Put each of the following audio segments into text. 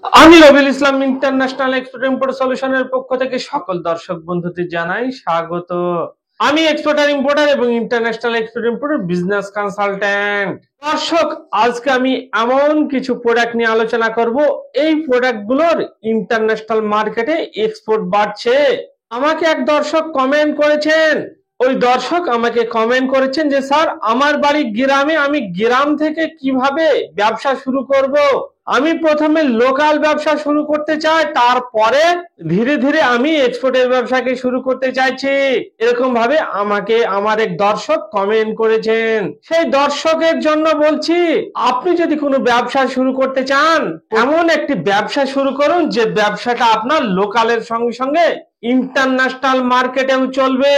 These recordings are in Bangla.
আমি Rabiul Islam international export import সলিউশনের পক্ষ থেকে সকল দর্শক বন্ধুদের জানাই স্বাগত। আমি এক্সপোর্টার ইম্পোর্টার এবং international export importer business consultant. দর্শক, আজকে আমি এমন কিছু প্রোডাক্ট নিয়ে আলোচনা করব, এই প্রোডাক্টগুলোর ইন্টারন্যাশনাল মার্কেটে এক্সপোর্ট বাড়ছে। আমাকে এক দর্শক কমেন্ট করেছেন, ওই দর্শক আমাকে কমেন্ট করেছেন যে স্যার, আমার বাড়ি গ্রামে, আমি গ্রাম থেকে কিভাবে ব্যবসা শুরু করব। আমি প্রথমে লোকাল ব্যবসা শুরু করতে চাই, তারপরে ধীরে ধীরে আমি এক্সপোর্টের ব্যবসাকে শুরু করতে চাইছি। এরকম ভাবে আমাকে আমার এক দর্শক কমেন্ট করেছেন। সেই দর্শকের জন্য বলছি, আপনি যদি কোনো ব্যবসা শুরু করতে চান, এমন একটি ব্যবসা শুরু করুন যে ব্যবসাটা আপনার লোকালের সঙ্গে সঙ্গে ইন্টারন্যাশনাল মার্কেটেও চলবে।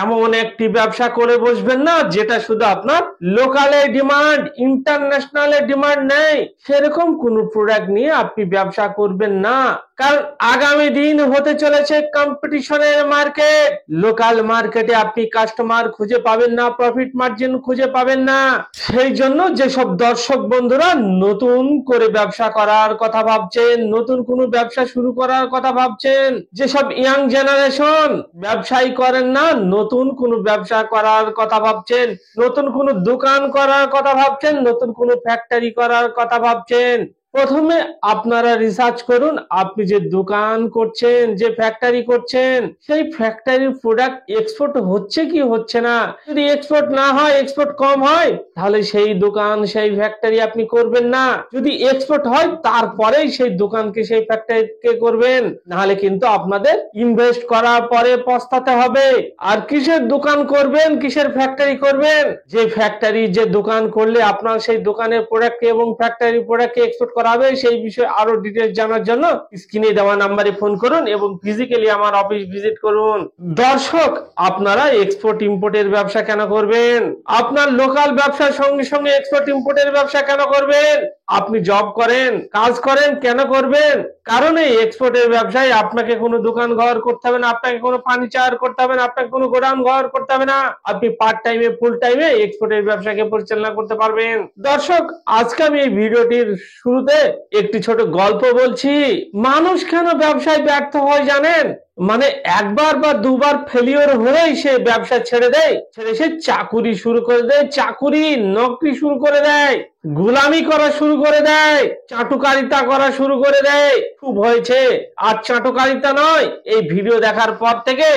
এমন একটি ব্যবসা করে বসবেন না যেটা শুধু আপনার লোকালে ডিমান্ড, ইন্টারন্যাশনালে ডিমান্ড নেই, সেরকম কোন প্রোডাক্ট নিয়ে আপনি ব্যবসা করবেন না। কারণ আগামী দিন হতে চলেছে কম্পিটিশনের মার্কেট। লোকাল মার্কেটে আপনি কাস্টমার খুঁজে পাবেন না, প্রফিট মার্জিন খুঁজে পাবেন না। সেই জন্য যেসব দর্শক বন্ধুরা নতুন করে ব্যবসা করার কথা ভাবছেন, নতুন কোনো ব্যবসা শুরু করার কথা ভাবছেন, যেসব ইয়াং জেনারেশন ব্যবসায়ী করেন না, নতুন কোনো ব্যবসা করার কথা ভাবছেন, নতুন কোনো দোকান করার কথা ভাবছেন, নতুন কোনো ফ্যাক্টরি করার কথা ভাবছেন, প্রথমে আপনারা রিসার্চ করুন, আপনি যে দোকান করছেন, যে ফ্যাক্টরি করছেন, সেই ফ্যাক্টরির প্রোডাক্ট এক্সপোর্ট হচ্ছে কি হচ্ছে না। যদি এক্সপোর্ট না হয়, এক্সপোর্ট কম হয়, তাহলে সেই দোকান, সেই ফ্যাক্টরি আপনি করবেন না। যদি এক্সপোর্ট হয়, তারপরেই সেই দোকানকে, সেই ফ্যাক্টরিকে করবেন। নাহলে কিন্তু আপনাদের ইনভেস্ট করার পরে পস্তাতে হবে। আর কিসের দোকান করবেন, কিসের ফ্যাক্টরি করবেন, যে ফ্যাক্টরি, যে দোকান করলে আপনার সেই দোকানের প্রোডাক্টকে এবং ফ্যাক্টরি প্রোডাক্টকে এক্সপোর্ট করা হবে, সেই বিষয়ে আরো ডিটেইলস জানার জন্য স্ক্রিনে দেওয়া নাম্বারে ফোন করুন এবং ফিজিক্যালি আমার অফিস ভিজিট করুন। দর্শক, আপনারা এক্সপোর্ট ইম্পোর্টের ব্যবসা কেন করবেন? আপনার লোকাল ব্যবসার সঙ্গে সঙ্গে এক্সপোর্ট ইম্পোর্টের ব্যবসা কেন করবেন? আপনি জব করেন, কাজ করেন, কেন করবেন? কারণ এই এক্সপোর্টের ব্যবসায় আপনাকে কোনো দোকান ঘর করতে হবে না, আপনাকে কোনো ফার্নিচার করতে হবে না, আপনাকে কোনো গোডাউন ঘর করতে হবে না। আপনি পার্ট টাইমে, ফুল টাইমে এক্সপোর্টের ব্যবসাকে পরিচালনা করতে পারবেন। দর্শক, আজকে আমি এই ভিডিওটির শুরুতে একটি ছোট গল্প বলছি। মানুষ কেন ব্যবসায় ব্যর্থ হয় জানেন? মানে একবার বা দুবার ফেলিওর হলেই সে ব্যবসা ছেড়ে দেয়, ছেড়ে সে চাকুরি শুরু করে দেয়, চাকুরি নকরি শুরু করে দেয়, গোলামি করা শুরু করে দেয়, চাটুকারিতা করা শুরু করে দেয়। খুব হয়েছে, আর চাটুকারিতা নয়। এই ভিডিও দেখার পর থেকে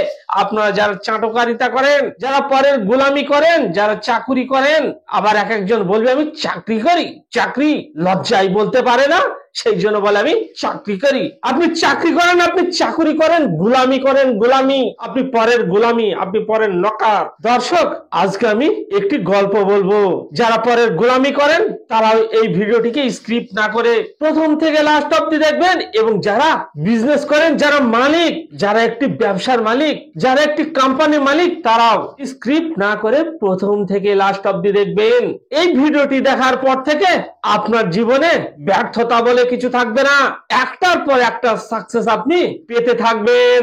আপনারা যারা চাটুকারিতা করেন, যারা পরের গোলামি করেন, যারা চাকুরি করেন, আবার এক একজন বলবে আমি চাকরি করি। চাকরি লজ্জায় বলতে পারে না, সেই জন্য বলে আমি চাকরি করি। আপনি চাকরি করেন, আপনি চাকরি করেন, গোলামি করেন, গোলামি। আপনি পরের গোলামি, আপনি পরের নকার। দর্শক, আজকে আমি একটি গল্প বলবো। যারা পরের গোলামি করেন তারা এই ভিডিওটিকে স্ক্রিপ্ট না করে প্রথম থেকে লাস্ট অব্দি দেখবেন, এবং যারা বিজনেস করেন, যারা মালিক, যারা একটি ব্যবসার মালিক, যারা একটি কোম্পানির মালিক, তারাও স্ক্রিপ্ট না করে প্রথম থেকে লাস্ট অব্দি দেখবেন। এই ভিডিওটি দেখার পর থেকে আপনার জীবনে ব্যর্থতা বলে কিছু থাকবে না, একটার পর একটা সাকসেস আপনি পেতে থাকবেন।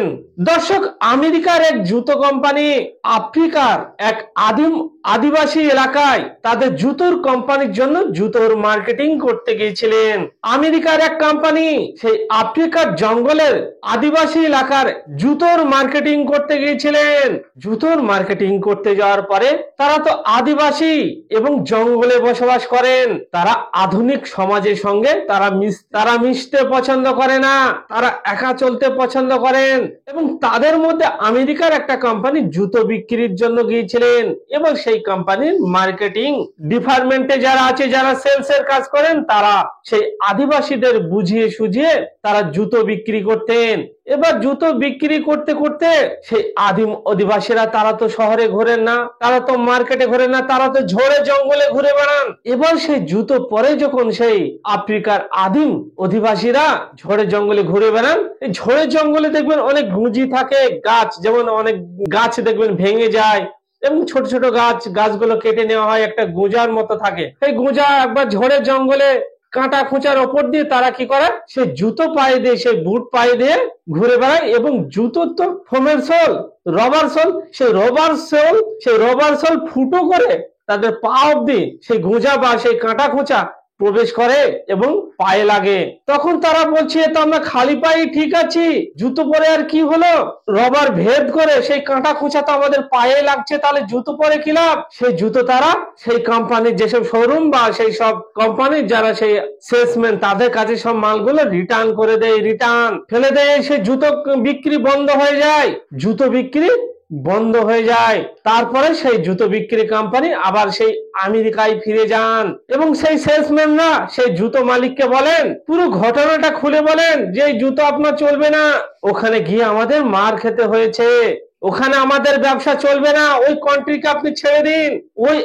দর্শক, আমেরিকার এক জুতো কোম্পানি আফ্রিকার এক আদিবাসী এলাকায় তাদের জুতোর কোম্পানির জন্য জুতোর মার্কেটিং করতে গিয়েছিলেন। আমেরিকার এক কোম্পানি সেই আফ্রিকার জঙ্গলের আদিবাসী এলাকার জুতোর মার্কেটিং করতে গিয়েছিলেন। জুতোর মার্কেটিং করতে যাওয়ার পরে, তারা তো আদিবাসী এবং জঙ্গলে বসবাস করেন, তারা আধুনিক সমাজের সঙ্গে তারা মিশতে পছন্দ করে না, তারা একা চলতে পছন্দ করেন। এবং তাদের মধ্যে আমেরিকার একটা কোম্পানি জুতো বিক্রির জন্য গিয়েছিলেন, এবং সেই কোম্পানির মার্কেটিং ডিপার্টমেন্টে যারা আছে, যারা সেলস এর কাজ করেন, তারা সেই আদিবাসীদের বুঝিয়ে সুঝিয়ে তারা জুতো বিক্রি করতেন। এবার জুতো বিক্রি করতে করতে সেই আদিম অধিবাসীরা, তারা তো শহরে ঘোরেন না, তারা তো মার্কেটে ঘোরেন না, তারা তো ঝড়ে জঙ্গলে ঘুরে বেড়ান। এবার সেই জুতো পরে যখন সেই আফ্রিকার আদিম অধিবাসীরা ঝড়ে জঙ্গলে ঘুরে বেড়ান, এই ঝড়ে জঙ্গলে দেখবেন অনেক গুঁজি থাকে, গাছ, যেমন অনেক গাছ দেখবেন ভেঙে যায় এবং ছোট ছোট গাছগুলো কেটে নেওয়া হয়, একটা গুঁজার মতো থাকে। সেই গুঁজা একবার ঝড়ে জঙ্গলে কাঁটা খোঁচার ওপর দিয়ে তারা কি করে, সে জুতো পায়ে দিয়ে, সেই বুট পায়ে দিয়ে ঘুরে বেড়ায়। এবং জুতোর তো ফোমের সোল, রবার সোল, সেই রবার সোল ফুটো করে তাদের পা অব্দি সেই গুঁজা বা সেই কাঁটা খোঁচা প্রবেশ করে এবং পায়ে লাগে। তখন তারা বলছে তো আমরা খালি পায়ে ঠিক আছি, জুতো পরে আর কি হলো, রবার ভেদ করে সেই কাঁটা খোঁচা তো আমাদের পায়ে লাগছে, তাহলে জুতো পরে কি লাভ। সেই জুতো তারা সেই কোম্পানির যেসব শোরুম বা সেই সব কোম্পানির যারা সেই সেলসম্যান তাদের কাছে সব মালগুলো রিটার্ন করে দেয়, রিটার্ন ফেলে দেয়, সেই জুতো বিক্রি বন্ধ হয়ে যায়, জুতো বিক্রি বন্ধ হয়ে যায়। তারপরে সেই জুতো বিক্রি কোম্পানি আবার সেই আমেরিকায় ফিরে যান এবং সেই সেলসম্যানরা সেই জুতো মালিককে বলেন, পুরো ঘটনাটা খুলে বলেন যে এই জুতো আপনার চলবে না, ওখানে গিয়ে আমাদের মার খেতে হয়েছে, ওখানে আমাদের ব্যবসা চলবে না, ওই কন্ট্রিকে আপনি ছেড়ে দিন। ওই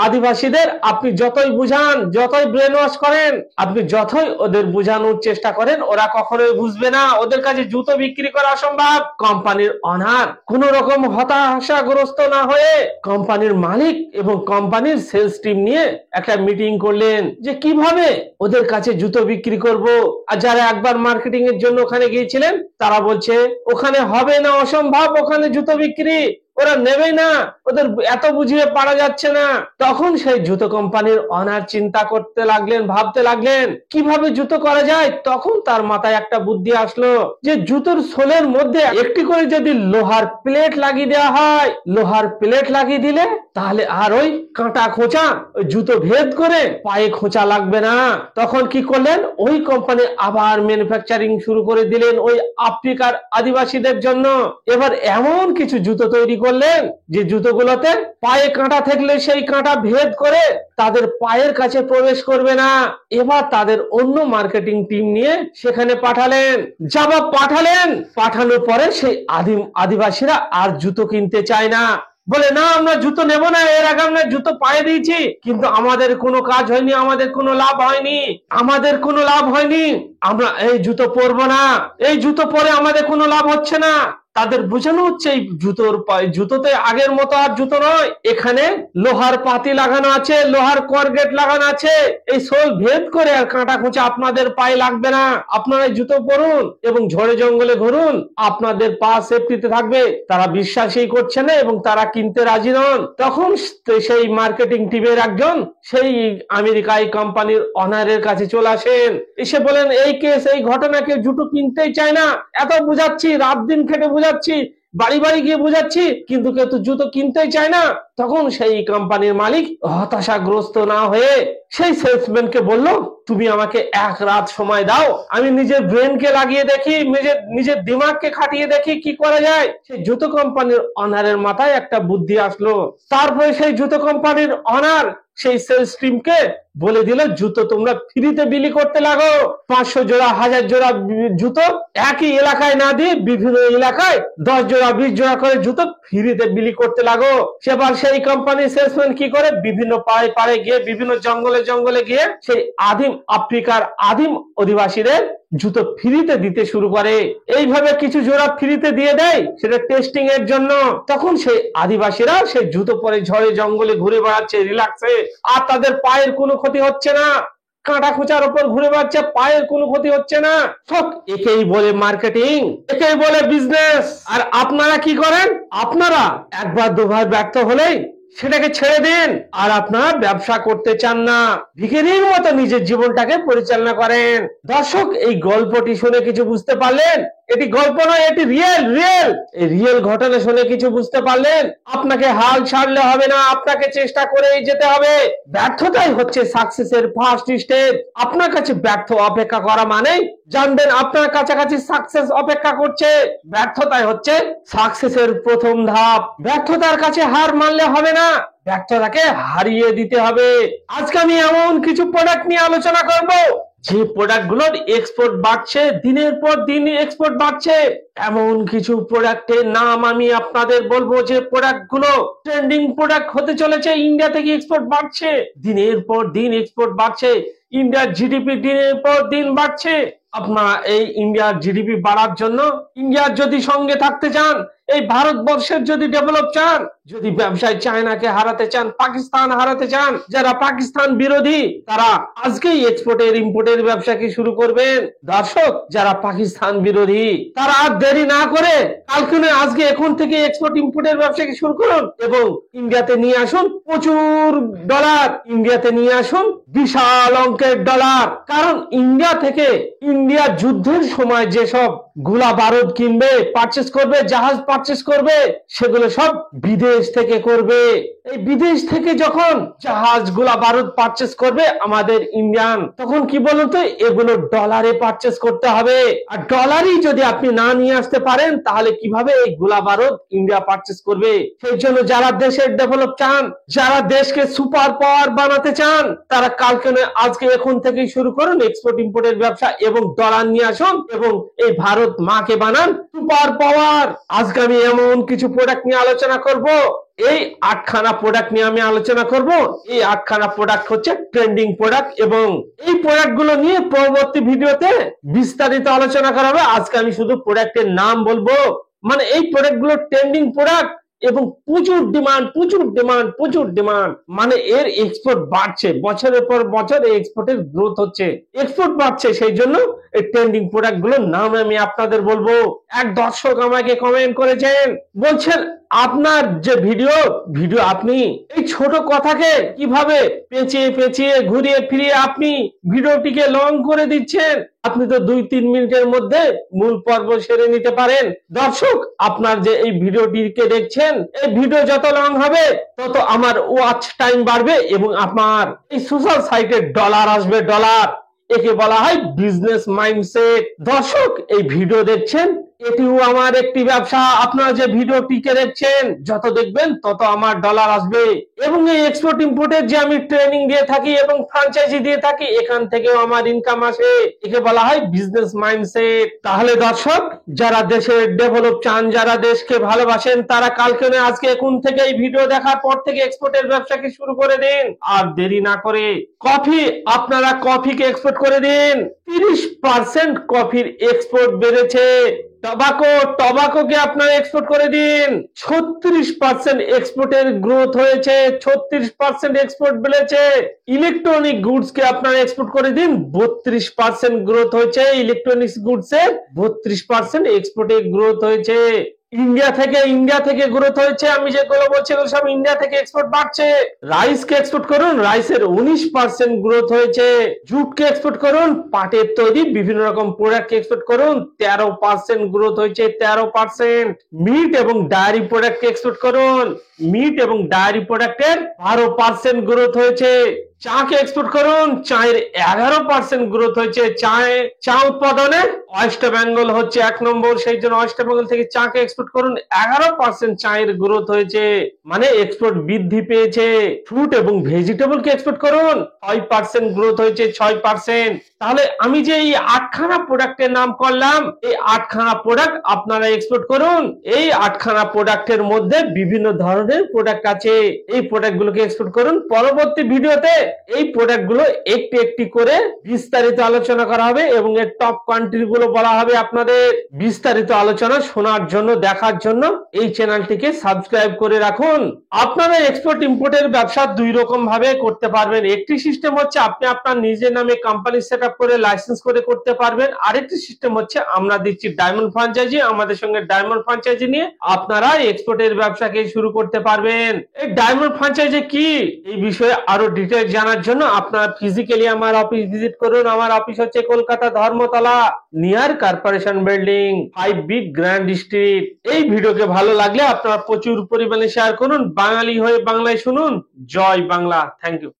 আদিবাসীদের আপনি যতই বুঝান, যতই ব্রেন ওয়াশ করেন, আপনি যতই ওদের বুঝানোর চেষ্টা করেন, ওরা কখনোই বুঝবে না, ওদের কাছে জুতো বিক্রি করা অসম্ভব। কোম্পানির অনার কোন রকম হতাশাগ্রস্ত না হয়ে কোম্পানির মালিক এবং কোম্পানির সেলস টিম নিয়ে একটা মিটিং করলেন যে কিভাবে ওদের কাছে জুতো বিক্রি করব। আর যারা একবার মার্কেটিং এর জন্য ওখানে গিয়েছিলেন তারা বলছে ওখানে হবে না, অসম্ভব ওখানে জুতো বিক্রি, ওরা নেবে না, ওদের এত বুঝিয়ে পারা যাচ্ছে না। তখন সেই জুতো কোম্পানির অনার চিন্তা করতে লাগলেন, ভাবতে লাগলেন কিভাবে জুতো করা যায়। তখন তার মাথায় একটা বুদ্ধি আসলো যে জুতোর সোলের মধ্যে একটি করে যদি লোহার প্লেট লাগিয়ে দেওয়া হয়, লোহার প্লেট লাগিয়ে দিলে তাহলে আর ওই কাঁটা খোঁচা, ওই জুতো ভেদ করে পায়ে খোঁচা লাগবে না। তখন কি করলেন, ওই কোম্পানি আবার ম্যানুফ্যাকচারিং শুরু করে দিলেন ওই আফ্রিকার আদিবাসীদের জন্য। এবার এমন কিছু জুতো তৈরি করলেন যে জুতোগুলোতে পায়ে কাঁটা থাকলে সেই কাঁটা ভেদ করে তাদের পায়ের কাছে প্রবেশ করবে না। এবার তাদের অন্য মার্কেটিং টিম নিয়ে সেখানে পাঠালেন, জবাব পাঠালেন, পাঠানোর পরে সেই আদিবাসীরা আর জুতো কিনতে চায় না, বলে না আমরা জুতো নেব না, এর আগে আমরা জুতো পায়ে দিয়েছি কিন্তু আমাদের কোনো কাজ হয়নি, আমাদের কোনো লাভ হয়নি, আমাদের কোনো লাভ হয়নি, আমরা এই জুতো পরবো না, এই জুতো পরে আমাদের কোনো লাভ হচ্ছে না। তাদের বোঝানো হচ্ছে এই জুতোতে আগের মতো আর জুতো নয়, এখানে লোহার পাতি লাগানো আছে, লোহার করগেট লাগানো আছে, এই সোল ভেদ করে আর কাঁটা খোঁচা আপনাদের পায়ে লাগবে না, আপনারা জুতো পরুন এবং ঝড়ে জঙ্গলে ঘুরুন, আপনাদের পা সেফটিতে থাকবে। তারা বিশ্বাসই করছে না এবং তারা কিনতে রাজি নন। তখন সেই মার্কেটিং টিমের একজন সেই আমেরিকায় কোম্পানির অনারের কাছে চলে আসেন, এসে বলেন এই কেস, এই ঘটনাকে জুতো কিনতেই চায় না, এত বুঝাচ্ছি, রাত দিন খেটে বুঝাচ্ছি, বাড়ি বাড়ি গিয়ে বুঝাচ্ছি কিন্তু কেউ তো জুতো কিনতেই চায় না। তখন সেই কোম্পানির মালিক হতাশাগ্রস্ত না হয়ে সেই সেলসম্যানকে বলল, তুমি আমাকে এক রাত সময় দাও, আমি নিজের ব্রেনকে লাগিয়ে দেখি, নিজের দিমাগকে খাটিয়ে দেখি কি করা যায়। সেই জুতো কোম্পানির অনারের মাথায় একটা বুদ্ধি আসলো। তারপরে সেই জুতো কোম্পানির অনার সেই সেলস টিমকে বলে দিল, জুতো তোমরা ফ্রিতে বিলি করতে লাগো, 500 জোড়া 1000 জোড়া জুতো একই এলাকায় না দিয়ে বিভিন্ন এলাকায় 10 জোড়া 20 জোড়া করে জুতো ফ্রিতে বিলি করতে লাগো। সেবার সেই কোম্পানির সেলসম্যান কি করে, বিভিন্ন পাড়ে পাড়ে গিয়ে, বিভিন্ন জঙ্গলে জঙ্গলে গিয়ে সেই আফ্রিকার আদিম অধিবাসীদের জুতো ফ্রিতে দিতে শুরু করে। এইভাবে কিছু জোড়া ফ্রিতে দিয়ে দেয় সেটা টেস্টিং এর জন্য। তখন সেই আদিবাসীরা সেই জুতো পরে ঝড়ে জঙ্গলে ঘুরে বেড়াচ্ছে রিল্যাক্সে, আর তাদের পায়ের কোনো ক্ষতি হচ্ছে না, কাঁটা খোঁচার উপর ঘুরে বেড়াচ্ছে, পায়ের কোনো ক্ষতি হচ্ছে না। সব একেই বলে মার্কেটিং, একেই বলে বিজনেস। আর আপনারা কি করেন, আপনারা একবার দুবার ব্যর্থ হলেই সেটাকে ছেড়ে দিন, আর আপনারা ব্যবসা করতে চান না, ভিখারির মতো নিজের জীবনটাকে পরিচালনা করেন। দর্শক, এই গল্পটি শুনে কিছু বুঝতে পারলেন? এটি গল্প নয়, এটি রিয়েল ঘটনা শুনে কিছু বুঝতে পারলেন? আপনাকে হাল ছাড়লে হবে না, আপনাকে চেষ্টা করেই যেতে হবে। ব্যর্থতাই হচ্ছে সাকসেসের ফার্স্ট স্টেজ। আপনার কাছে ব্যর্থ অপেক্ষা করা মানেই জানবেন আপনার কাছাকাছি সাকসেস অপেক্ষা করছে। ব্যর্থতাই হচ্ছে সাকসেসের প্রথম ধাপ। ব্যর্থতার কাছে হার মানলে হবে না, ব্যর্থতাকে হারিয়ে দিতে হবে। আজকে আমি এমন কিছু প্রোডাক্ট নিয়ে আলোচনা করব যে প্রোডাক্ট গুলোর এক্সপোর্ট বাড়ছে, দিনের পর দিন এক্সপোর্ট বাড়ছে। এমন কিছু প্রোডাক্টের নাম আমি আপনাদের বলবো যে প্রোডাক্ট গুলো ট্রেন্ডিং প্রোডাক্ট হতে চলেছে, ইন্ডিয়া থেকে এক্সপোর্ট বাড়ছে, দিনের পর দিন এক্সপোর্ট বাড়ছে, ইন্ডিয়ার জিডিপি দিনের পর দিন বাড়ছে। আপনারা এই ইন্ডিয়ার জিডিপি বাড়ার জন্য, ইন্ডিয়ার যদি সঙ্গে থাকতে চান, এই ভারতবর্ষের যদি ডেভেলপ চান, যদি ব্যবসায় চায়নাকে হারাতে চান, পাকিস্তান হারাতে চান, যারা পাকিস্তান বিরোধী তারা আজকেই এক্সপোর্টের ইম্পোর্টের ব্যবসাকে শুরু করবেন। দর্শক, যারা পাকিস্তান বিরোধী তারা আর দেরি না করে কালকে আজকে এখন থেকে এক্সপোর্ট ইম্পোর্টের ব্যবসাকে শুরু করুন এবং ইন্ডিয়াতে নিয়ে আসুন প্রচুর ডলার, ইন্ডিয়াতে নিয়ে আসুন বিশাল অঙ্কের ডলার। কারণ ইন্ডিয়া যুদ্ধের সময় যেসব গোলা বারুদ কিনবে, পারচেস করবে, জাহাজ পারচেস করবে, সেগুলো সব বিদেশ থেকে করবে। এই বিদেশ থেকে যখন জাহাজ গোলা বারুদ পারচেস করবে আমাদের ইন্ডিয়ান, তখন কি বলুন তো, এগুলো ডলারে পারচেস করতে হবে। আর ডলারই যদি আপনি না নিয়ে আসতে পারেন তাহলে কিভাবে এই গোলা বারুদ ইন্ডিয়া পারচেস করবে? সেই জন্য যারা দেশের ডেভেলপ চান, যারা দেশকে সুপার পাওয়ার বানাতে চান, তারা কালকে আজকে এখন থেকেই শুরু করুন এক্সপোর্ট ইম্পোর্টের ব্যবসা এবং ডলার নিয়ে আসুন এবং এই ভারত মাকে বানান সুপার পাওয়ার। আজকে আমি এমন কিছু প্রোডাক্ট নিয়ে আলোচনা করব, এই 8খানা প্রোডাক্ট নিয়ে আমি আলোচনা করব। এই 8খানা প্রোডাক্ট হচ্ছে ট্রেন্ডিং প্রোডাক্ট এবং এই প্রোডাক্ট গুলো নিয়ে পরবর্তী ভিডিওতে বিস্তারিত আলোচনা করা হবে। আজকে আমি শুধু প্রোডাক্টের নাম বলবো, মানে এই প্রোডাক্ট গুলো ট্রেন্ডিং প্রোডাক্ট এবং প্রচুর ডিমান্ড, মানে এর এক্সপোর্ট বাড়ছে, বছরের পর বছর এই এক্সপোর্টের গ্রোথ হচ্ছে, এক্সপোর্ট বাড়ছে। সেই জন্য এই ট্রেন্ডিং প্রোডাক্ট গুলোর নাম আমি আপনাদের বলবো। এক দর্শক আমাকে কমেন্ট করেছেন, বলছেন আপনার যে ভিডিও আপনি এই ছোট কথাকে কিভাবে পেঁচিয়ে ঘুরিয়ে ফিরিয়ে আপনি ভিডিওটিকে লং করে দিচ্ছেন। আপনি তো 2-3 মিনিটের মধ্যে মূল পর্ব সেরে নিতে পারেন। দর্শক, আপনার যে এই ভিডিওটিকে দেখছেন, এই ভিডিও যত লং হবে তত আমার ওয়াচ টাইম বাড়বে এবং আপনার এই সোশ্যাল সাইটে ডলার আসবে, ডলার। একে বলা হয় বিজনেস মাইন্ডসেট। দর্শক, এই ভিডিও দেখছেন, এটিও আমার একটি ব্যবসা। আপনারা যে ভিডিওটিকে দেখছেন, যত দেখবেন তত আমার ডলার আসবে এবং এই এক্সপোর্ট ইম্পোর্টের যে আমি ট্রেনিং দিয়ে থাকি এবং ফ্র্যাঞ্চাইজি দিয়ে থাকি, এখান থেকেও আমার ইনকাম আসে। একে বলা হয় বিজনেস মাইন্ডসেট। তাহলে দর্শক, যারা দেশের ডেভেলপ চান, যারা দেশকে ভালোবাসেন, তারা কালকে আজকে এখন থেকে এই ভিডিও দেখার পর থেকে এক্সপোর্টের ব্যবসাকে শুরু করে দিন। আর দেরি না করে আপনারা কফিকে এক্সপোর্ট করে দিন। 30% কফির এক্সপোর্ট বেড়েছে। টবাকোকে আপনারা এক্সপোর্ট করে দিন। 36% এক্সপোর্টের গ্রোথ হয়েছে, 36% এক্সপোর্ট বেড়েছে। ইলেকট্রনিক গুডস কে আপনারা এক্সপোর্ট করে দিন, 32% গ্রোথ হয়েছে। ইলেকট্রনিক্স গুডস এর 32% এক্সপোর্টে গ্রোথ হয়েছে। ইন্ডিয়া থেকে গ্রোথ হয়েছে। আমি যেগুলো বলছি এগুলো সব ইন্ডিয়া থেকে এক্সপোর্ট বাড়ছে। রাইস কে এক্সপোর্ট করুন, রাইসের 19% গ্রোথ হয়েছে। জুট কে এক্সপোর্ট করুন, পাটের তৈরি বিভিন্ন রকম প্রোডাক্ট কে এক্সপোর্ট করুন, 13% গ্রোথ হয়েছে, 13%। মিট এবং ডায়েরি প্রোডাক্ট কে এক্সপোর্ট করুন, মিট এবং ডায়েরি প্রোডাক্টের 12% গ্রোথ হয়েছে। চা কে এক্সপোর্ট করুন, চায়ের 11% গ্রোথ হয়েছে। চা উৎপাদনে ওয়েস্ট বেঙ্গল হচ্ছে 1 নম্বর, সেই জন্য ওয়েস্ট বেঙ্গল থেকে চা কে এক্সপোর্ট করুন। 11% চায়ের গ্রোথ হয়েছে, মানে এক্সপোর্ট বৃদ্ধি পেয়েছে। ফ্রুট এবং ভেজিটেবল কে এক্সপোর্ট করুন, 6% গ্রোথ হয়েছে, 6%। তাহলে আমি যে এই 8খানা প্রোডাক্টের নাম করলাম, এই 8খানা প্রোডাক্ট আপনারা এক্সপোর্ট করুন। এই 8খানা প্রোডাক্টের মধ্যে বিভিন্ন ধরনের প্রোডাক্ট আছে, এই প্রোডাক্ট গুলোকে এক্সপোর্ট করুন। পরবর্তী ভিডিওতে এই প্রোডাক্ট গুলো একটি একটি করে বিস্তারিত আলোচনা করা হবে এবং এর টপ কান্ট্রি গুলো বলা হবে। আপনাদের বিস্তারিত আলোচনা শোনার জন্য, দেখার জন্য এই চ্যানেলটিকে সাবস্ক্রাইব করে রাখুন। আপনারা এক্সপোর্ট ইম্পোর্টের ব্যবসা 2 রকম ভাবে করতে পারবেন। একটি সিস্টেম হচ্ছে আপনি আপনার নিজের নামে কোম্পানি সেটআপ করে লাইসেন্স করে করতে পারবেন। আরেকটি সিস্টেম হচ্ছে আমরা দিচ্ছি ডায়মন্ড ফ্র্যাঞ্চাইজি। আমাদের সঙ্গে ডায়মন্ড ফ্র্যাঞ্চাইজি নিয়ে আপনারা এক্সপোর্টের ব্যবসাকে শুরু করতে পারবেন। এই ডায়মন্ড ফ্র্যাঞ্চাইজি কি, এই বিষয়ে আরো ডিটেইলস জানার জন্য আপনারা ফিজিক্যালি আমার অফিস ভিজিট করুন। আমার অফিস হচ্ছে Kolkata Dharmatala, near corporation building, 5B grand street. এই ভিডিওকে ভালো লাগলে আপনারা প্রচুর পরিমাণে শেয়ার করুন। বাঙালি হয়ে বাংলায় শুনুন। জয় বাংলা। Thank you.